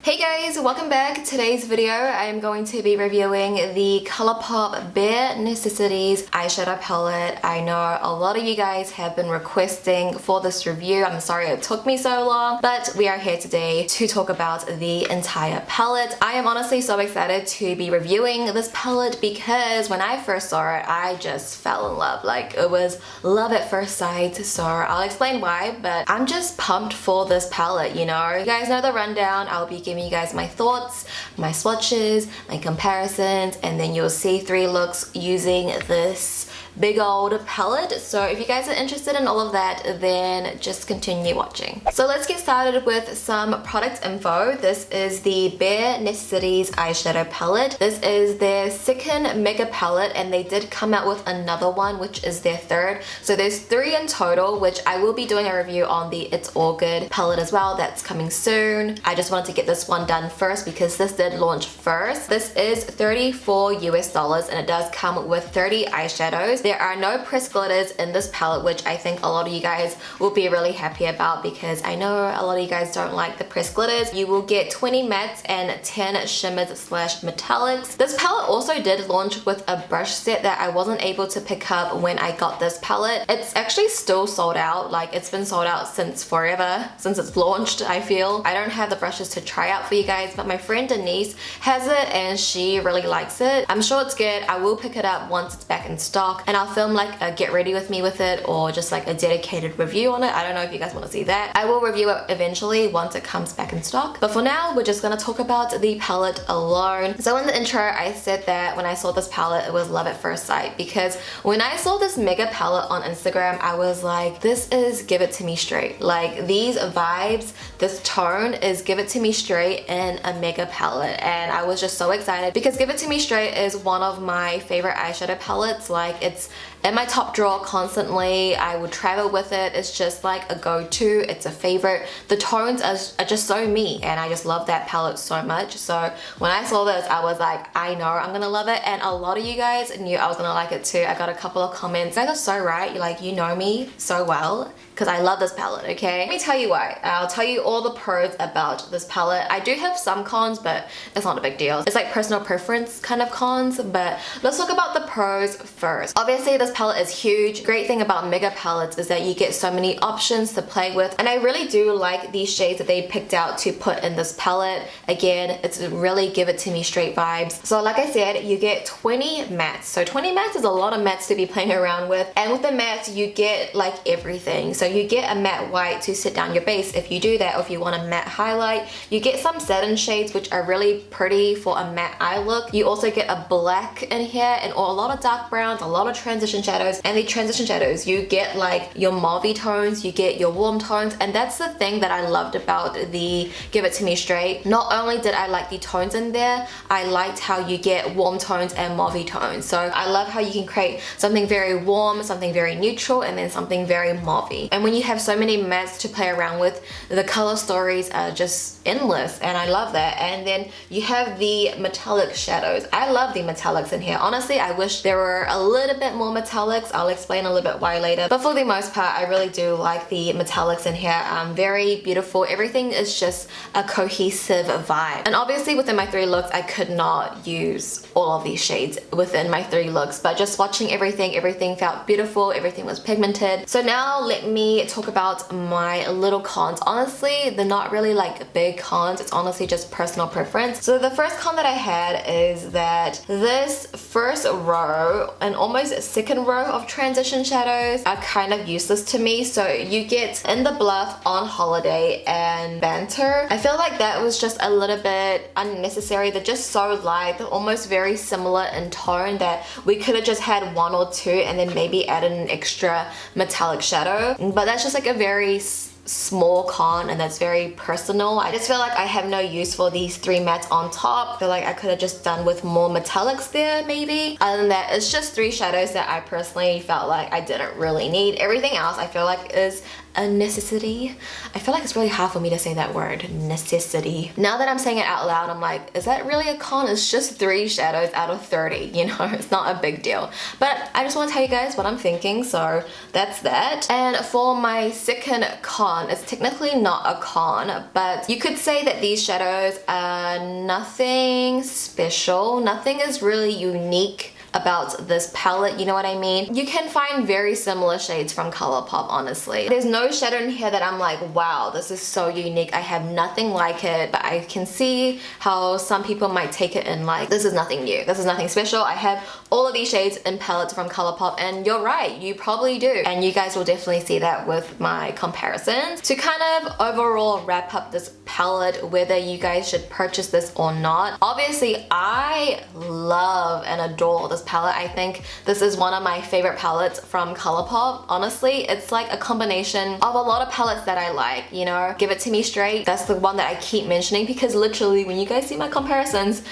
Hey guys, welcome back. Today's video I am going to be reviewing the ColourPop Bare Necessities eyeshadow palette. I know a lot of you guys have been requesting for this review. I'm sorry it took me so long, but we are here today to talk about the entire palette. I am honestly so excited to be reviewing this palette because when I first saw it, I just fell in love. Like, it was love at first sight, so I'll explain why, but I'm just pumped for this palette, you know? You guys know the rundown. I'll be giving you guys my thoughts, my swatches, my comparisons, and then you'll see 3 looks using this big old palette. So if you guys are interested in all of that, then just continue watching. So let's get started with some product info. This is the Bare Necessities eyeshadow palette. This is their second mega palette, and they did come out with another one, which is their third. So there's 3 in total, which I will be doing a review on the It's All Good palette as well. That's coming soon. I just wanted to get this one done first because this did launch first. This is $34 US, and it does come with 30 eyeshadows. There are no pressed glitters in this palette, which I think a lot of you guys will be really happy about because I know a lot of you guys don't like the pressed glitters. You will get 20 mattes and 10 shimmers slash metallics. This palette also did launch with a brush set that I wasn't able to pick up when I got this palette. It's actually still sold out. Like, it's been sold out since forever, since it's launched, I feel. I don't have the brushes to try out for you guys, but my friend Denise has it and she really likes it. I'm sure it's good. I will pick it up once it's back in stock, and I'll film like a get ready with me with it, or just like a dedicated review on it. I don't know if you guys want to see that. I will review it eventually once it comes back in stock, but for now we're just gonna talk about the palette alone. So in the intro I said that when I saw this palette it was love at first sight, because when I saw this mega palette on Instagram I was like, this is give it to me straight. Like, these vibes, this tone is give it to me straight in a mega palette, and I was just so excited because give it to me straight is one of my favorite eyeshadow palettes. Like, it's in my top drawer constantly. I would travel with it. It's just like a go-to. It's a favorite. The tones are just so me, and I just love that palette so much. So when I saw this I was like, I know I'm gonna love it, and a lot of you guys knew I was gonna like it too. I got a couple of comments. You guys are so right. You're like, you know me so well because I love this palette, okay? Let me tell you why. I'll tell you all the pros about this palette. I do have some cons, but it's not a big deal. It's like personal preference kind of cons, but let's talk about the pros first. Obviously, this palette is huge. Great thing about mega palettes is that you get so many options to play with, and I really do like these shades that they picked out to put in this palette. Again, it's really give it to me straight vibes. So like I said, you get 20 mattes. So 20 mattes is a lot of mattes to be playing around with, and with the mattes you get like everything. So you get a matte white to sit down your base if you do that, or if you want a matte highlight. You get some satin shades which are really pretty for a matte eye look. You also get a black in here, and a lot of dark browns, a lot of transition shadows. And the transition shadows, you get like your mauvey tones, you get your warm tones, and that's the thing that I loved about the Give It To Me Straight. Not only did I like the tones in there, I liked how you get warm tones and mauvey tones. So I love how you can create something very warm, something very neutral, and then something very mauvey. And when you have so many mattes to play around with, the color stories are just endless, and I love that. And then you have the metallic shadows. I love the metallics in here. Honestly, I wish there were a little bit more metallics. I'll explain a little bit why later, but for the most part I really do like the metallics in here. Very beautiful. Everything is just a cohesive vibe. And obviously within my 3 looks I could not use all of these shades within my 3 looks, but just watching everything felt beautiful. Everything was pigmented. So now let me talk about my little cons. Honestly, they're not really like big cons. It's honestly just personal preference. So the first con that I had is that this first row and almost second row of transition shadows are kind of useless to me. So you get In the Bluff, On Holiday, and Banter. I feel like that was just a little bit unnecessary. They're just so light. They're almost very similar in tone that we could have just had 1 or 2 and then maybe added an extra metallic shadow. But that's just like a very small con, and that's very personal. I just feel like I have no use for these 3 mattes on top. I feel like I could have just done with more metallics there maybe. Other than that, it's just 3 shadows that I personally felt like I didn't really need. Everything else I feel like is a necessity. I feel like it's really hard for me to say that word, necessity. Now that I'm saying it out loud, I'm like, is that really a con? It's just 3 shadows out of 30, you know, it's not a big deal. But I just want to tell you guys what I'm thinking, so that's that. And for my second con, it's technically not a con, but you could say that these shadows are nothing special. Nothing is really unique about this palette, you know what I mean? You can find very similar shades from ColourPop, honestly. There's no shadow in here that I'm like, wow, this is so unique. I have nothing like it, but I can see how some people might take it in like, this is nothing new. This is nothing special. I have all of these shades in palettes from ColourPop, and you're right, you probably do. And you guys will definitely see that with my comparisons. To kind of overall wrap up this palette, whether you guys should purchase this or not. Obviously, I love and adore this palette. I think this is one of my favorite palettes from ColourPop. Honestly, it's like a combination of a lot of palettes that I like, you know. Give It To Me Straight, that's the one that I keep mentioning because literally when you guys see my comparisons,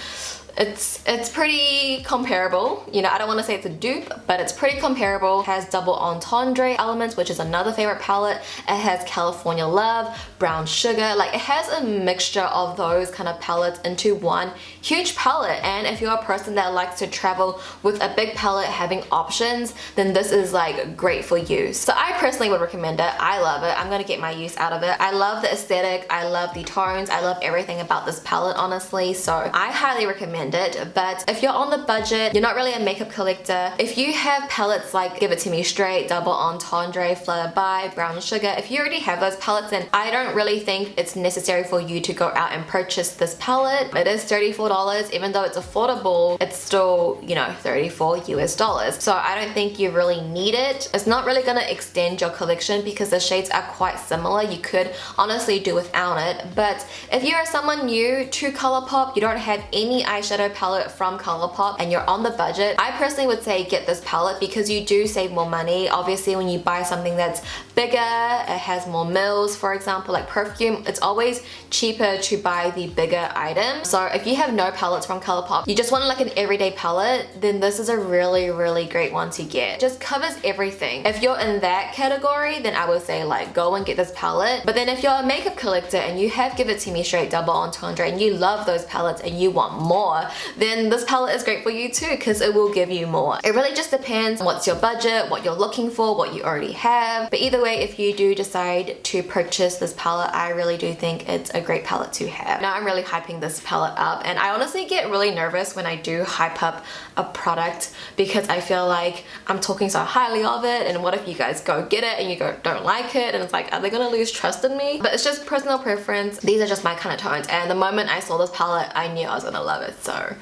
it's pretty comparable. You know, I don't want to say it's a dupe, but it's pretty comparable. It has double entendre elements, which is another favorite palette. It has California Love, Brown Sugar. Like, it has a mixture of those kind of palettes into one huge palette. And if you're a person that likes to travel with a big palette having options, then this is like great for you. So I personally would recommend it. I love it. I'm gonna get my use out of it. I love the aesthetic. I love the tones. I love everything about this palette, honestly. So I highly recommend it. But if you're on the budget, you're not really a makeup collector, if you have palettes like Give It To Me Straight, Double Entendre, Fluttered By, Brown Sugar, if you already have those palettes, then I don't really think it's necessary for you to go out and purchase this palette. It is $34, even though it's affordable, it's still, you know, $34 US. So I don't think you really need it. It's not really gonna extend your collection because the shades are quite similar. You could honestly do without it. But if you are someone new to ColourPop, you don't have any eyeshadow palette from ColourPop and you're on the budget, I personally would say get this palette because you do save more money. Obviously, when you buy something that's bigger, it has more mils, for example, like perfume, it's always cheaper to buy the bigger item. So if you have no palettes from ColourPop, you just want like an everyday palette, then this is a really, really great one to get. It just covers everything. If you're in that category, then I would say like go and get this palette. But then if you're a makeup collector and you have Give It To Me Straight, Double Entendre, and you love those palettes and you want more, then this palette is great for you too because it will give you more. It really just depends on what's your budget, what you're looking for, what you already have. But either way, if you do decide to purchase this palette, I really do think it's a great palette to have. Now I'm really hyping this palette up, and I honestly get really nervous when I do hype up a product because I feel like I'm talking so highly of it, and what if you guys go get it and you don't like it, and it's like, are they gonna lose trust in me? But it's just personal preference. These are just my kind of tones, and the moment I saw this palette, I knew I was gonna love it. So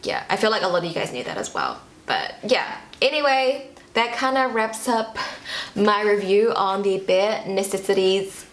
yeah, I feel like a lot of you guys knew that as well. But yeah, anyway, that kind of wraps up my review on the Bare Necessities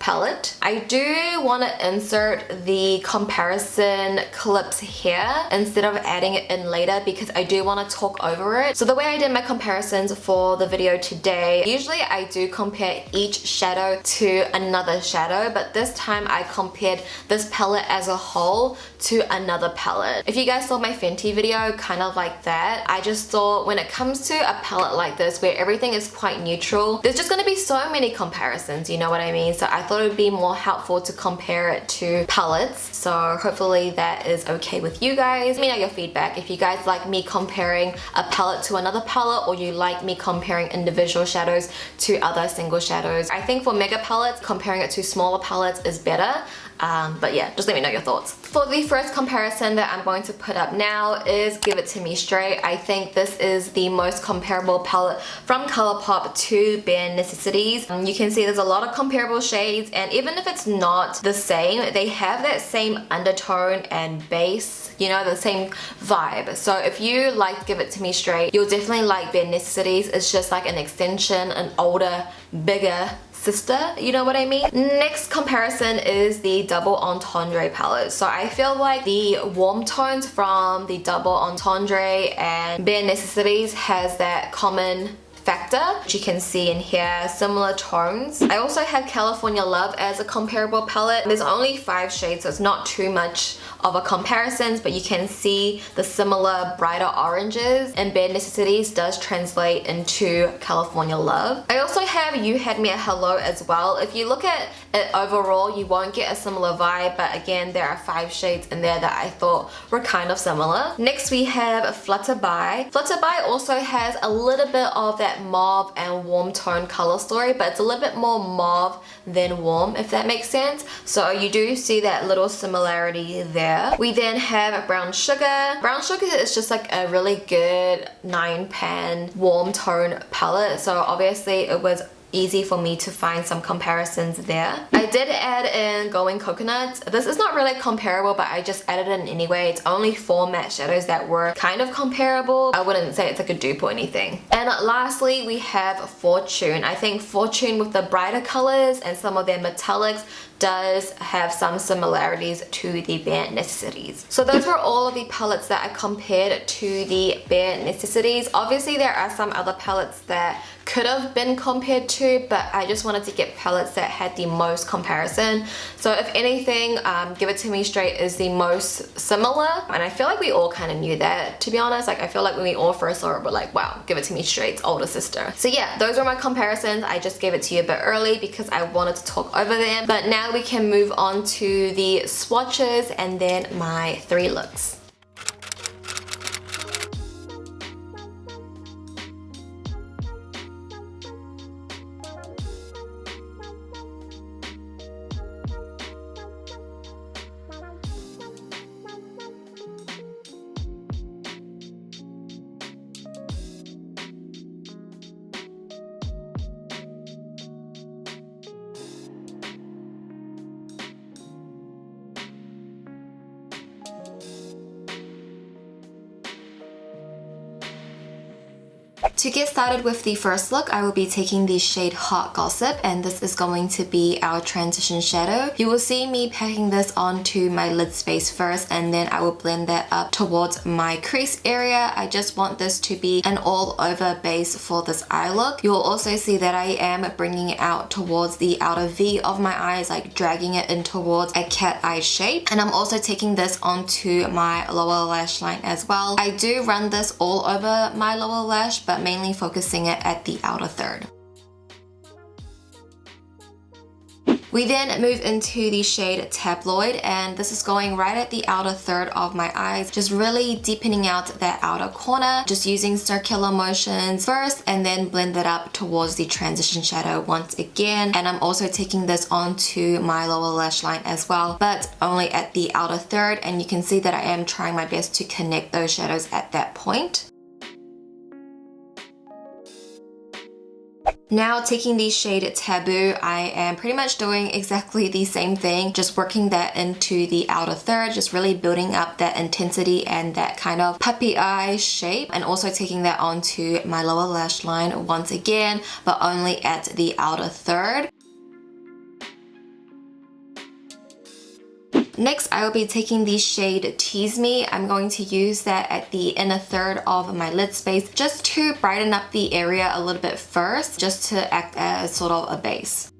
palette. I do want to insert the comparison clips here instead of adding it in later because I do want to talk over it. So the way I did my comparisons for the video today, usually I do compare each shadow to another shadow, but this time I compared this palette as a whole to another palette. If you guys saw my Fenty video, kind of like that, I just thought when it comes to a palette like this where everything is quite neutral, there's just going to be so many comparisons, you know what I mean? So I thought it would be more helpful to compare it to palettes. So hopefully that is okay with you guys. Let me know your feedback if you guys like me comparing a palette to another palette, or you like me comparing individual shadows to other single shadows. I think for mega palettes, comparing it to smaller palettes is better. But yeah, just let me know your thoughts. For the first comparison that I'm going to put up now is Give It To Me Straight. I think this is the most comparable palette from ColourPop to Bare Necessities. You can see there's a lot of comparable shades, and even if it's not the same, they have that same undertone and base, you know, the same vibe. So if you like Give It To Me Straight, you'll definitely like Bare Necessities. It's just like an extension, an older, bigger sister, you know what I mean? Next comparison is the Double Entendre palette. So I feel like the warm tones from the Double Entendre and Bare Necessities has that common factor Chapter, which you can see in here, similar tones. I also have California Love as a comparable palette. There's only 5 shades, so it's not too much of a comparison, but you can see the similar brighter oranges, and Bare Necessities does translate into California Love. I also have You Had Me at Hello as well. If you look at it overall, you won't get a similar vibe, but again, there are 5 shades in there that I thought were kind of similar. Next we have Flutterby. Flutterby also has a little bit of that mauve and warm tone color story, but it's a little bit more mauve than warm, if that makes sense. So you do see that little similarity there. We then have Brown Sugar. Brown Sugar is just like a really good 9-pan warm tone palette, so obviously it was easy for me to find some comparisons there. I did add in Going Coconut. This is not really comparable, but I just added it in anyway. It's only 4 matte shadows that were kind of comparable. I wouldn't say it's like a dupe or anything. And lastly, we have Fortune. I think Fortune, with the brighter colors and some of their metallics, does have some similarities to the Bare Necessities. So those were all of the palettes that I compared to the Bare Necessities. Obviously there are some other palettes that could have been compared to, but I just wanted to get palettes that had the most comparison. So if anything, Give It To Me Straight is the most similar, and I feel like we all kind of knew that, to be honest. Like, I feel like when we all first saw it, we're like, wow, Give It To Me Straight's older sister. So yeah, those were my comparisons. I just gave it to you a bit early because I wanted to talk over them, but now we can move on to the swatches and then my 3 looks. To get started with the first look, I will be taking the shade Hot Gossip, and this is going to be our transition shadow. You will see me packing this onto my lid space first, and then I will blend that up towards my crease area. I just want this to be an all over base for this eye look. You will also see that I am bringing it out towards the outer V of my eyes, like dragging it in towards a cat eye shape. And I'm also taking this onto my lower lash line as well. I do run this all over my lower lash, but mainly focusing it at the outer third. We then move into the shade Tabloid, and this is going right at the outer third of my eyes, just really deepening out that outer corner, just using circular motions first and then blend that up towards the transition shadow once again. And I'm also taking this onto my lower lash line as well, but only at the outer third, and you can see that I am trying my best to connect those shadows at that point. Now taking the shade Taboo, I am pretty much doing exactly the same thing, just working that into the outer third, just really building up that intensity and that kind of puppy eye shape, and also taking that onto my lower lash line once again, but only at the outer third. Next, I will be taking the shade Tease Me. I'm going to use that at the inner third of my lid space just to brighten up the area a little bit first, just to act as sort of a base.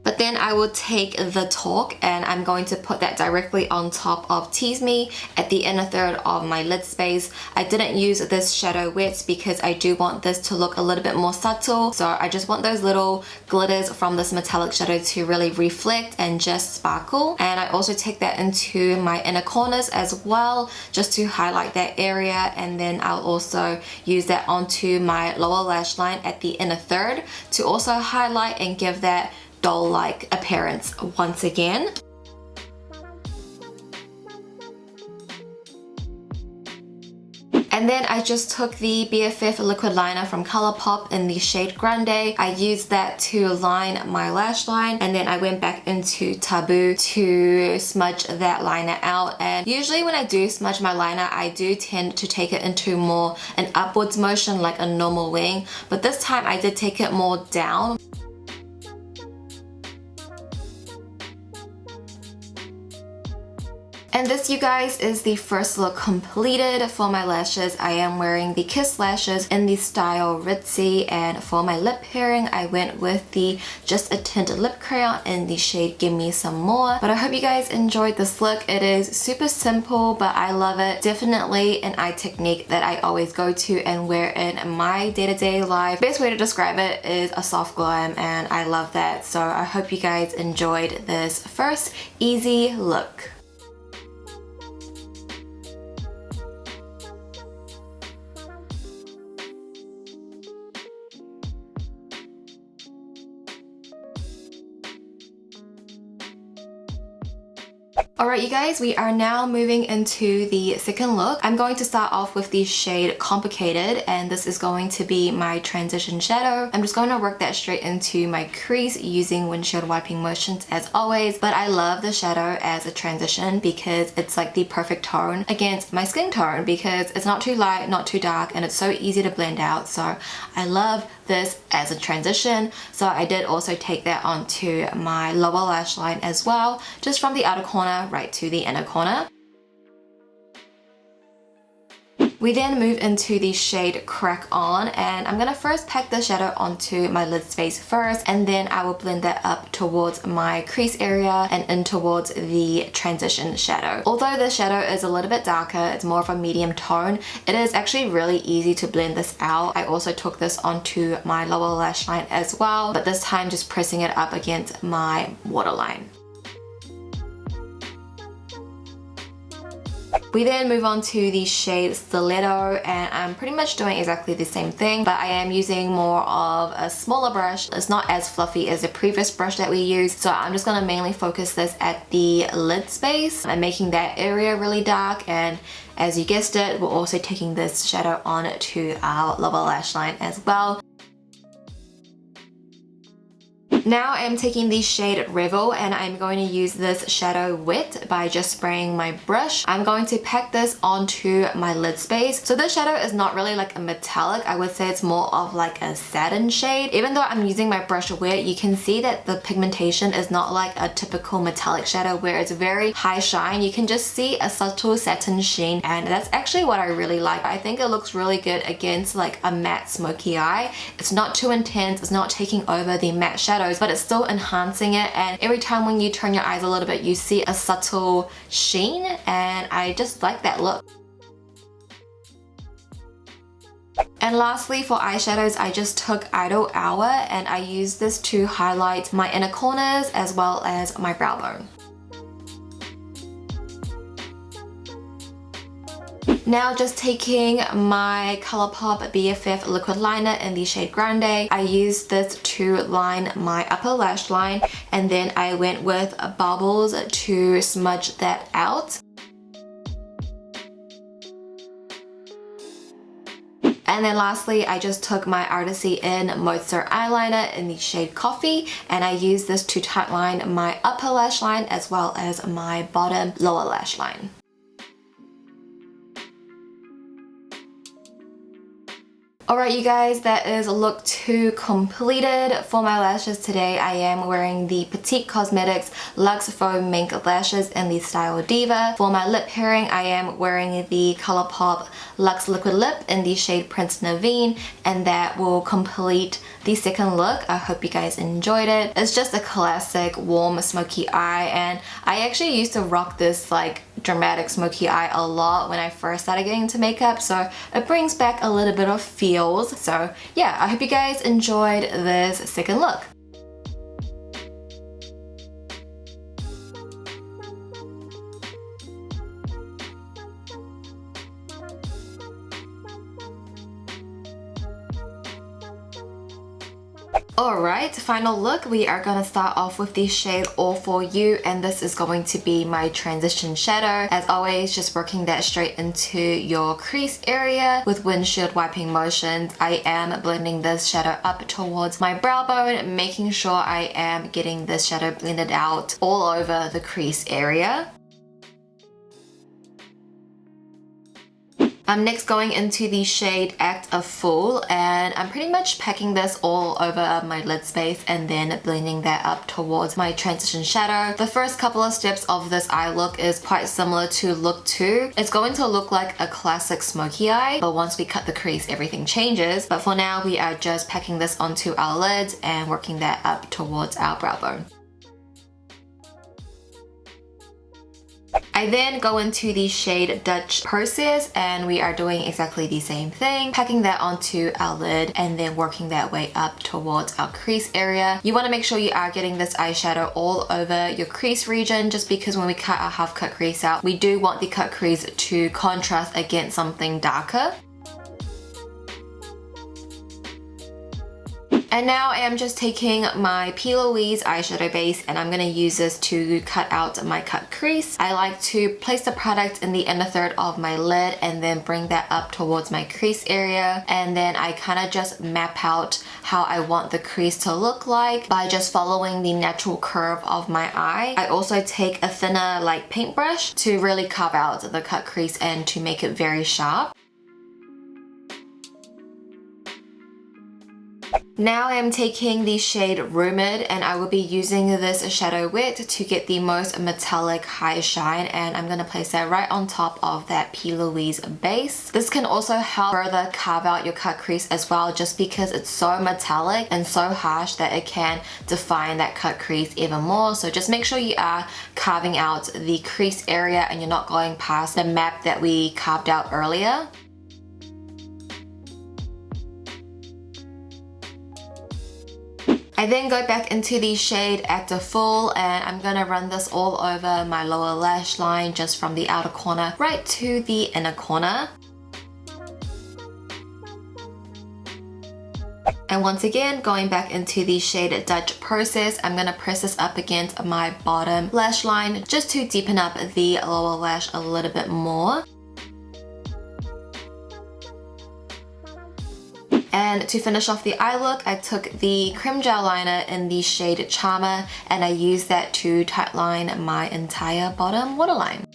But then I will take the Talk and I'm going to put that directly on top of Tease Me at the inner third of my lid space. I didn't use this shadow wet because I do want this to look a little bit more subtle. So I just want those little glitters from this metallic shadow to really reflect and just sparkle. And I also take that into my inner corners as well, just to highlight that area. And then I'll also use that onto my lower lash line at the inner third to also highlight and give that doll-like appearance once again. And then I just took the BFF liquid liner from ColourPop in the shade Grande. I used that to line my lash line, and then I went back into Taboo to smudge that liner out. And usually when I do smudge my liner, I do tend to take it into more an upwards motion like a normal wing, but this time I did take it more down. And this, you guys, is the first look completed for my lashes. I am wearing the Kiss lashes in the style Ritzy, and for my lip pairing I went with the Just a Tint lip crayon in the shade Give Me Some More. But I hope you guys enjoyed this look. It is super simple, but I love it. Definitely an eye technique that I always go to and wear in my day-to-day life. Best way to describe it is a soft glam, and I love that. So I hope you guys enjoyed this first easy look. Alright, you guys, we are now moving into the second look. I'm going to start off with the shade Complicated, and this is going to be my transition shadow. I'm just going to work that straight into my crease using windshield wiping motions as always, but I love the shadow as a transition because it's like the perfect tone against my skin tone because it's not too light, not too dark, and it's so easy to blend out. So I love this as a transition. So I did also take that onto my lower lash line as well, just from the outer corner right to the inner corner. We then move into the shade Crack On, and I'm gonna first pack the shadow onto my lid space first, and then I will blend that up towards my crease area and in towards the transition shadow. Although the shadow is a little bit darker, it's more of a medium tone, it is actually really easy to blend this out. I also took this onto my lower lash line as well, but this time just pressing it up against my waterline. We then move on to the shade Stiletto, and I'm pretty much doing exactly the same thing, but I am using more of a smaller brush. It's not as fluffy as the previous brush that we used, so I'm just gonna mainly focus this at the lid space and making that area really dark. And as you guessed it, we're also taking this shadow on to our lower lash line as well. Now I'm taking the shade Revel, and I'm going to use this shadow wet by just spraying my brush. I'm going to pack this onto my lid space. So this shadow is not really like a metallic. I would say it's more of like a satin shade. Even though I'm using my brush wet, you can see that the pigmentation is not like a typical metallic shadow where it's very high shine. You can just see a subtle satin sheen, and that's actually what I really like. I think it looks really good against like a matte smoky eye. It's not too intense, it's not taking over the matte shadows, but it's still enhancing it, and every time when you turn your eyes a little bit you see a subtle sheen, and I just like that look. And lastly, for eyeshadows, I just took Idle Hour, and I used this to highlight my inner corners as well as my brow bone. Now just taking my ColourPop BFF liquid liner in the shade Grande, I used this to line my upper lash line, and then I went with bubbles to smudge that out. And then lastly, I just took my Artisty In Moisture eyeliner in the shade Coffee, and I used this to tightline my upper lash line as well as my bottom lower lash line. Alright, you guys, that is look 2 completed. For my lashes today, I am wearing the Petite Cosmetics Luxe Faux Mink lashes in the style Diva. For my lip pairing, I am wearing the ColourPop Luxe Liquid Lip in the shade Prince Naveen, and that will complete the second look. I hope you guys enjoyed it. It's just a classic warm smoky eye, and I actually used to rock this like dramatic smoky eye a lot when I first started getting into makeup, so it brings back a little bit of feels. So yeah, I hope you guys enjoyed this second look. Alright, final look. We are going to start off with the shade All For You, and this is going to be my transition shadow. As always, just working that straight into your crease area with windshield wiping motions. I am blending this shadow up towards my brow bone, making sure I am getting this shadow blended out all over the crease area. I'm next going into the shade Act a Fool, and I'm pretty much packing this all over my lid space and then blending that up towards my transition shadow. The first couple of steps of this eye look is quite similar to look 2. It's going to look like a classic smoky eye, but once we cut the crease, everything changes. But for now, we are just packing this onto our lids and working that up towards our brow bone. I then go into the shade Dutch Process, and we are doing exactly the same thing, packing that onto our lid and then working that way up towards our crease area. You want to make sure you are getting this eyeshadow all over your crease region, just because when we cut our half cut crease out, we do want the cut crease to contrast against something darker. And now I am just taking my P. Louise eyeshadow base, and I'm going to use this to cut out my cut crease. I like to place the product in the inner third of my lid and then bring that up towards my crease area, and then I kind of just map out how I want the crease to look like by just following the natural curve of my eye. I also take a thinner like paintbrush to really carve out the cut crease and to make it very sharp. Now I am taking the shade Rumored, and I will be using this shadow wet to get the most metallic high shine, and I'm going to place that right on top of that P. Louise base. This can also help further carve out your cut crease as well, just because it's so metallic and so harsh that it can define that cut crease even more. So just make sure you are carving out the crease area and you're not going past the map that we carved out earlier. I then go back into the shade Act a Fool, and I'm going to run this all over my lower lash line, just from the outer corner right to the inner corner. And once again, going back into the shade Dutch Process, I'm going to press this up against my bottom lash line just to deepen up the lower lash a little bit more. And to finish off the eye look, I took the cream gel liner in the shade Charmer, and I used that to tightline my entire bottom waterline.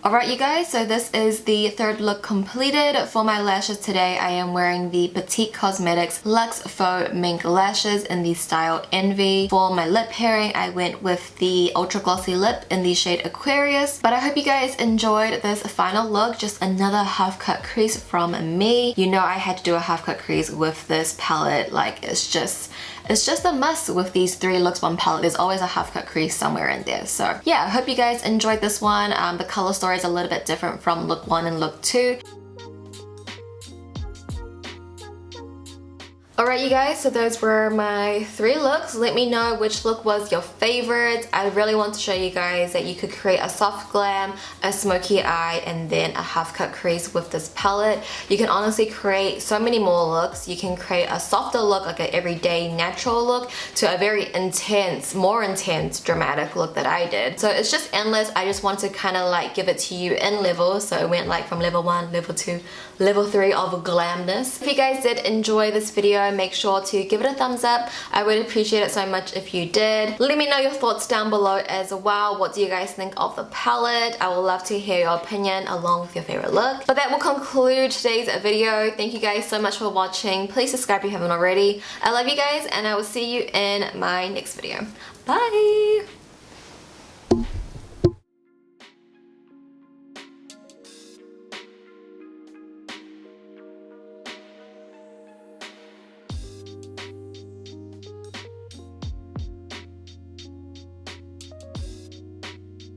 Alright you guys, so this is the third look completed. For my lashes today, I am wearing the Petite Cosmetics Luxe Faux Mink Lashes in the style Envy. For my lip pairing, I went with the Ultra Glossy Lip in the shade Aquarius. But I hope you guys enjoyed this final look, just another half cut crease from me. You know I had to do a half cut crease with this palette, like it's just a must with these 3 LOOK.ONE palette. There's always a half cut crease somewhere in there. So yeah, I hope you guys enjoyed this one. The color story is a little bit different from look 1 and look 2. Alright you guys, so those were my 3 looks. Let me know which look was your favorite. I really want to show you guys that you could create a soft glam, a smoky eye, and then a half cut crease with this palette. You can honestly create so many more looks. You can create a softer look, like an everyday natural look, to a very intense, more intense dramatic look that I did. So it's just endless. I just want to kind of like give it to you in levels. So it went like from level 1, level 2, level 3 of glamness. If you guys did enjoy this video, make sure to give it a thumbs up. I would appreciate it so much if you did. Let me know your thoughts down below as well. What do you guys think of the palette? I would love to hear your opinion along with your favorite look. But that will conclude today's video. Thank you guys so much for watching. Please subscribe if you haven't already. I love you guys, and I will see you in my next video. Bye!